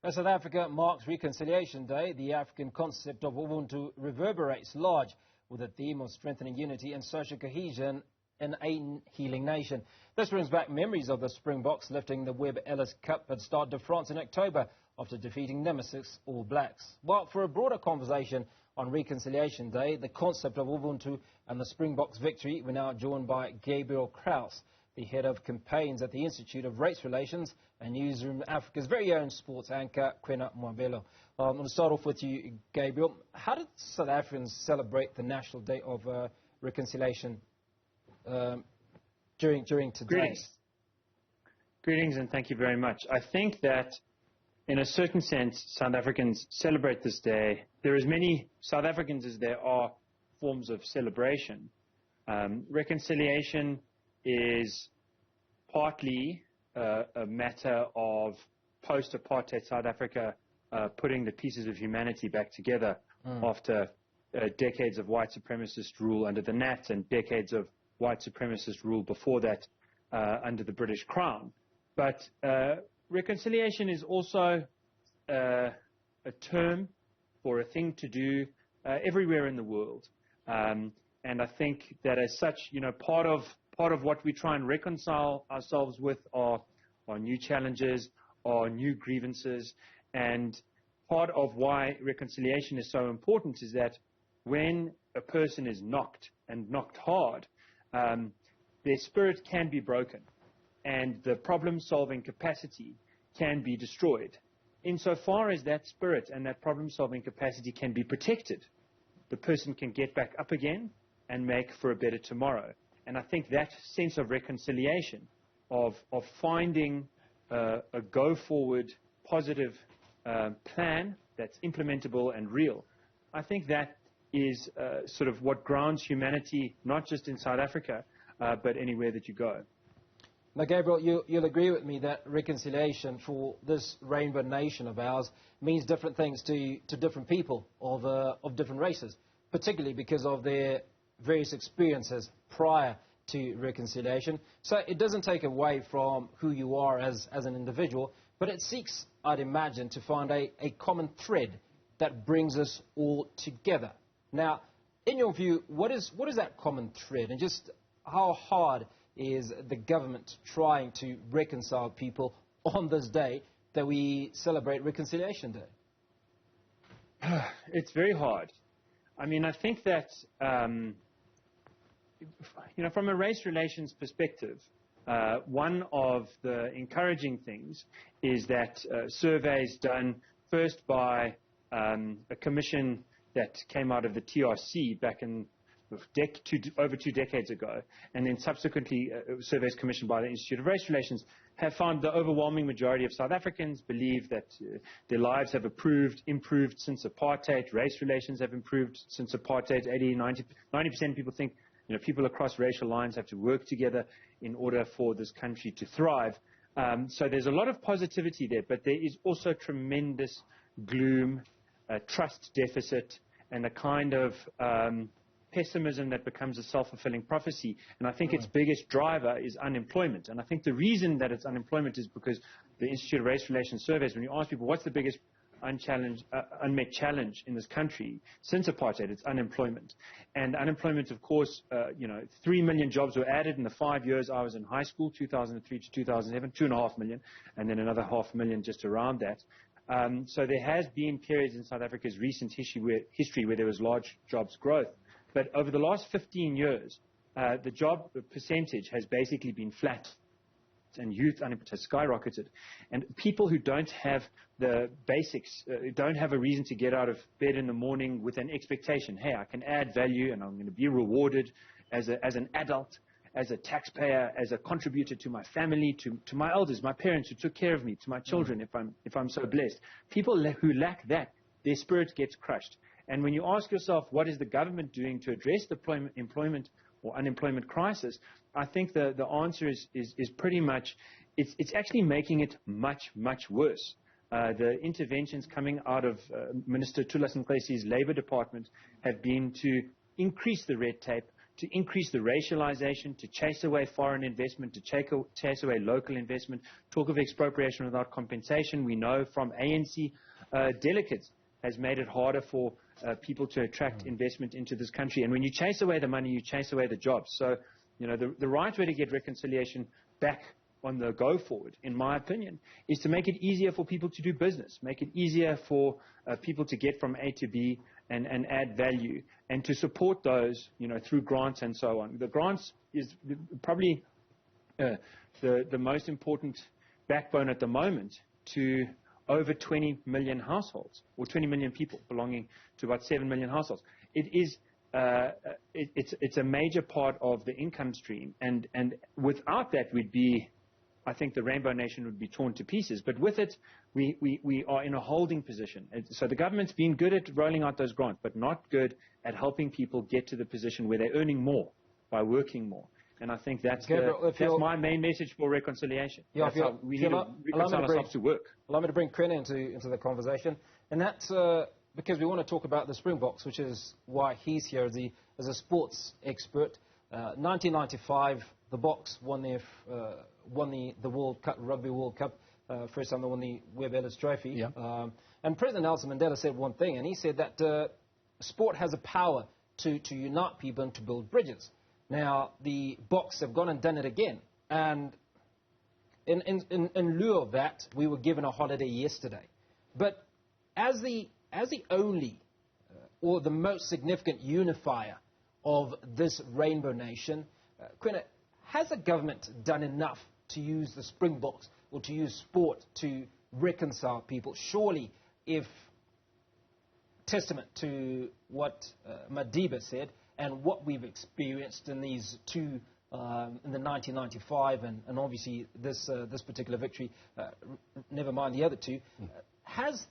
As South Africa marks Reconciliation Day, the African concept of Ubuntu reverberates large with a theme of strengthening unity and social cohesion in a healing nation. This brings back memories of the Springboks lifting the Webb Ellis Cup at Stade de France in October after defeating nemesis All Blacks. Well, for a broader conversation on Reconciliation Day, the concept of Ubuntu and the Springboks victory, we're now joined by Gabriel Crouse, the head of campaigns at the Institute of Race Relations and Newzroom Afrika's very own sports anchor, Kwena Moabelo. I'm going to start off with you, Gabriel. How did South Africans celebrate the National Day of Reconciliation during today? Greetings and thank you very much. I think that in a certain sense, South Africans celebrate this day. There are as many South Africans as there are forms of celebration. Reconciliation is partly a matter of post-apartheid South Africa putting the pieces of humanity back together after decades of white supremacist rule under the Nat and decades of white supremacist rule before that under the British Crown. But reconciliation is also a term for a thing to do everywhere in the world. And I think that as such, part of what we try and reconcile ourselves with are new challenges, are new grievances, and part of why reconciliation is so important is that when a person is knocked, and knocked hard, their spirit can be broken, and the problem-solving capacity can be destroyed. Insofar as that spirit and that problem-solving capacity can be protected, the person can get back up again and make for a better tomorrow. And I think that sense of reconciliation, of finding a go-forward, positive plan that's implementable and real, I think that is sort of what grounds humanity, not just in South Africa, but anywhere that you go. Now, Gabriel, you'll agree with me that reconciliation for this rainbow nation of ours means different things to different people of different races, particularly because of their various experiences prior to reconciliation. So it doesn't take away from who you are as an individual, but it seeks, I'd imagine, to find a common thread that brings us all together. Now, in your view, what is that common thread, and just how hard is the government trying to reconcile people on this day that we celebrate Reconciliation Day? It's very hard. I mean, I think that, from a race relations perspective, one of the encouraging things is that surveys done first by a commission that came out of the TRC back in over 2 decades ago, and then subsequently surveys commissioned by the Institute of Race Relations, have found the overwhelming majority of South Africans believe that their lives have improved since apartheid. Race relations have improved since apartheid. 90% of people think people across racial lines have to work together in order for this country to thrive. So there's a lot of positivity there, but there is also tremendous gloom, trust deficit, and a kind of pessimism that becomes a self-fulfilling prophecy. And I think its biggest driver is unemployment. And I think the reason that it's unemployment is because the Institute of Race Relations surveys, when you ask people what's the biggest unmet challenge in this country since apartheid, it's unemployment. And unemployment, of course, 3 million jobs were added in the 5 years I was in high school, 2003 to 2007, 2.5 million, and then another 500,000 just around that. So there has been periods in South Africa's recent history where there was large jobs growth. But over the last 15 years, the job percentage has basically been flat, and youth unemployment has skyrocketed. And people who don't have the basics, don't have a reason to get out of bed in the morning with an expectation, hey, I can add value and I'm going to be rewarded as an adult, as a taxpayer, as a contributor to my family, to my elders, my parents who took care of me, to my children if I'm so blessed. People who lack that, their spirit gets crushed. And when you ask yourself, what is the government doing to address the employment or unemployment crisis, I think the answer is pretty much, it's actually making it much, much worse. The interventions coming out of Minister Thulas Nxesi's Labour Department have been to increase the red tape, to increase the racialization, to chase away foreign investment, to chase away local investment, talk of expropriation without compensation. We know from ANC delegates has made it harder for people to attract investment into this country. And when you chase away the money, you chase away the jobs. So, the right way to get reconciliation back on the go forward, in my opinion, is to make it easier for people to do business, make it easier for people to get from A to B and add value, and to support those, through grants and so on. The grants is probably the most important backbone at the moment to over 20 million households, or 20 million people belonging to about 7 million households. It's a major part of the income stream, and without that, I think the Rainbow Nation would be torn to pieces. But with it, we are in a holding position. So the government's been good at rolling out those grants, but not good at helping people get to the position where they're earning more by working more. And I think that's my main message for reconciliation. Yeah, we need to reconcile ourselves to work. Allow me to bring Kwena into the conversation. And that's because we want to talk about the Springboks, which is why he's here as a sports expert. 1995, the Boks won the World Cup, Rugby World Cup. First time they won the Webb Ellis Trophy. Yeah. And President Nelson Mandela said one thing, and he said that sport has a power to unite people and to build bridges. Now, the Boks have gone and done it again. And in lieu of that, we were given a holiday yesterday. But as the only or the most significant unifier of this Rainbow Nation, Kwena, has the government done enough to use the Springboks or to use sport to reconcile people? Surely, if testament to what Madiba said and what we've experienced in these two, in the 1995 and obviously this particular victory, never mind the other two, is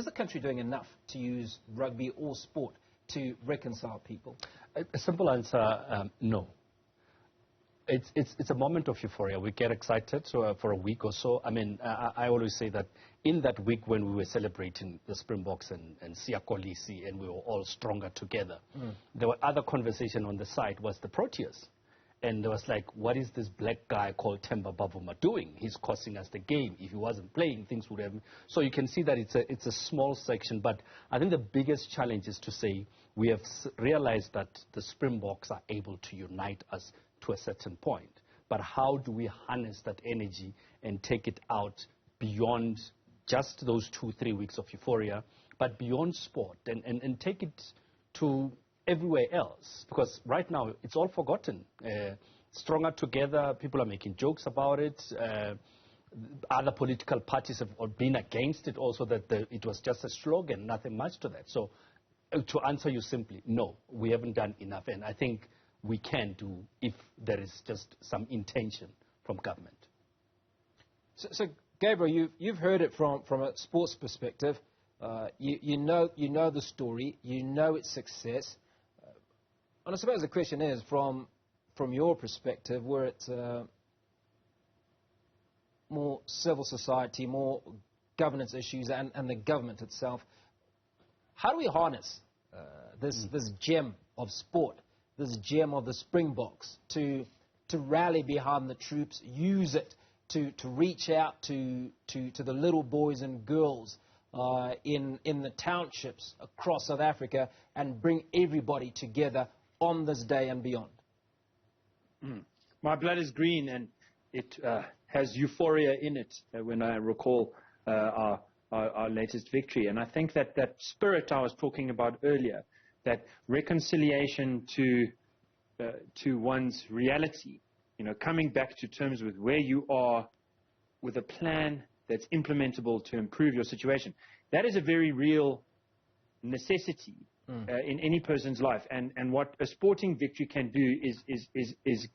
the country doing enough to use rugby or sport to reconcile people? A simple answer, no. It's a moment of euphoria. We get excited for a week or so. I mean, I always say that in that week when we were celebrating the Springboks and Siyakolisi and we were all stronger together, there were other conversation on the side was the Proteas. And there was like, what is this black guy called Themba Bavuma doing? He's costing us the game. If he wasn't playing, things would have... So you can see that it's a small section, but I think the biggest challenge is to say we have realized that the Springboks are able to unite us to a certain point. But how do we harness that energy and take it out beyond just those 2-3 weeks of euphoria, but beyond sport and take it to everywhere else? Because right now it's all forgotten. Stronger together, people are making jokes about it. Other political parties have been against it also, that it was just a slogan, nothing much to that. So to answer you simply, no, we haven't done enough. And I think we can do if there is just some intention from government. So Gabriel, you've heard it from a sports perspective. You know the story. You know its success. And I suppose the question is, from your perspective, were it more civil society, more governance issues, and the government itself, how do we harness this gem of sport, this gem of the Springboks, to rally behind the troops, use it to reach out to the little boys and girls in the townships across South Africa and bring everybody together on this day and beyond? My blood is green, and it has euphoria in it when I recall our latest victory. And I think that spirit I was talking about earlier, that reconciliation to one's reality, coming back to terms with where you are with a plan that's implementable to improve your situation, that is a very real necessity in any person's life. And what a sporting victory can do is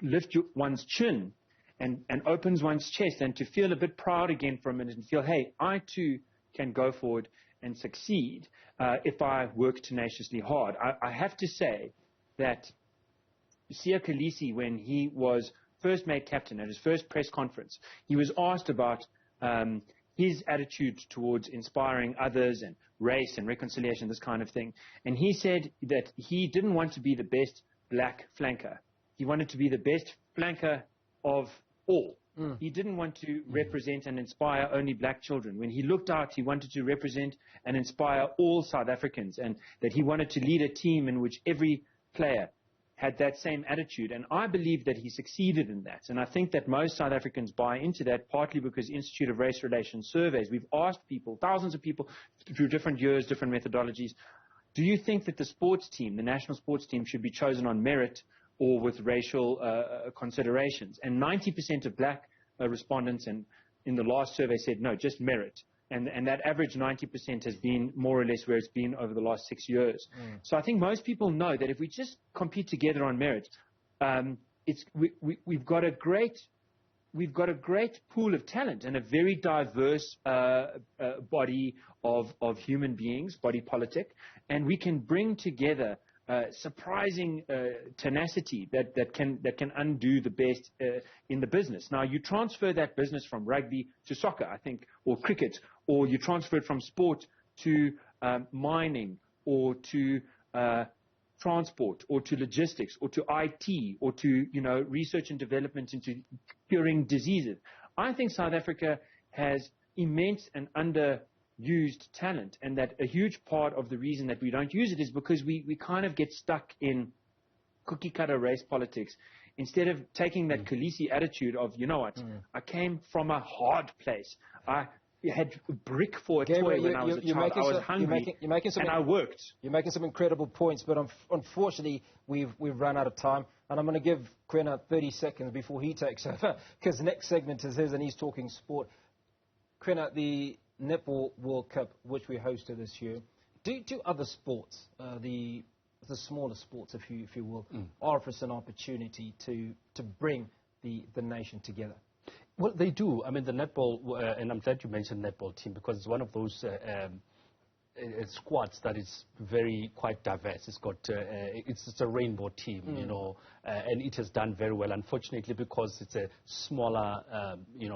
lift one's chin and opens one's chest, and to feel a bit proud again for a minute and feel, hey, I too can go forward and succeed if I work tenaciously hard. I have to say that Siyakolisi, when he was first made captain at his first press conference, he was asked about his attitude towards inspiring others and race and reconciliation, this kind of thing. And he said that he didn't want to be the best black flanker. He wanted to be the best flanker of all. He didn't want to represent and inspire only black children. When he looked out, he wanted to represent and inspire all South Africans, and that he wanted to lead a team in which every player had that same attitude. And I believe that he succeeded in that. And I think that most South Africans buy into that, partly because Institute of Race Relations surveys, we've asked people, thousands of people through different years, different methodologies, do you think that the sports team, the national sports team, should be chosen on merit or with racial considerations? And 90% of black respondents in the last survey said no, just merit. And that average 90% has been more or less where it's been over the last 6 years. So I think most people know that if we just compete together on merit, we've got a great pool of talent and a very diverse body of human beings, body politic, and we can bring together surprising tenacity that can undo the best in the business. Now, you transfer that business from rugby to soccer, I think, or cricket, or you transfer it from sport to mining, or to transport, or to logistics, or to IT, or to research and development into curing diseases. I think South Africa has immense and underused talent, and that a huge part of the reason that we don't use it is because we kind of get stuck in cookie cutter race politics instead of taking that Khaleesi attitude of, you know what, I came from a hard place. I had brick for a toy when I was a child. I was hungry, and I worked. You're making some incredible points, but unfortunately, we've run out of time. And I'm going to give Kwena 30 seconds before he takes over, because the next segment is his, and he's talking sport. Kwena, the Netball World Cup, which we hosted this year, do other sports, the smaller sports, if you will, offer us an opportunity to bring the nation together? Well, they do. I mean, the netball, and I'm glad you mentioned netball team, because it's one of those squads that is quite diverse. It's got it's a rainbow team, and it has done very well. Unfortunately, because it's a smaller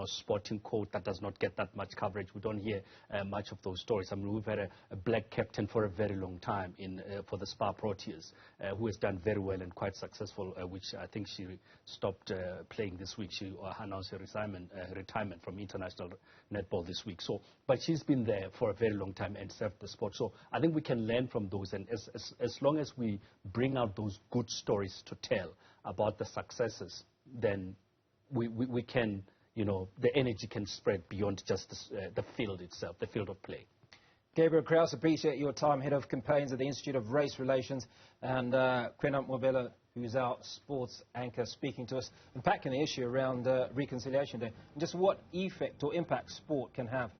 sporting code that does not get that much coverage, we don't hear much of those stories. I mean, we've had a black captain for a very long time for the Spa Proteas, who has done very well and quite successful, which I think she stopped playing this week. She announced her retirement from international netball this week. But she's been there for a very long time and served the sport. So I think we can learn from those, and as long as we bring out those good stories to tell about the successes, then we can, the energy can spread beyond just the field itself, the field of play. Gabriel Crouse, appreciate your time, Head of Campaigns at the Institute of Race Relations, and Kwena Moabelo, who's our sports anchor, speaking to us, unpacking the issue around Reconciliation Day, and just what effect or impact sport can have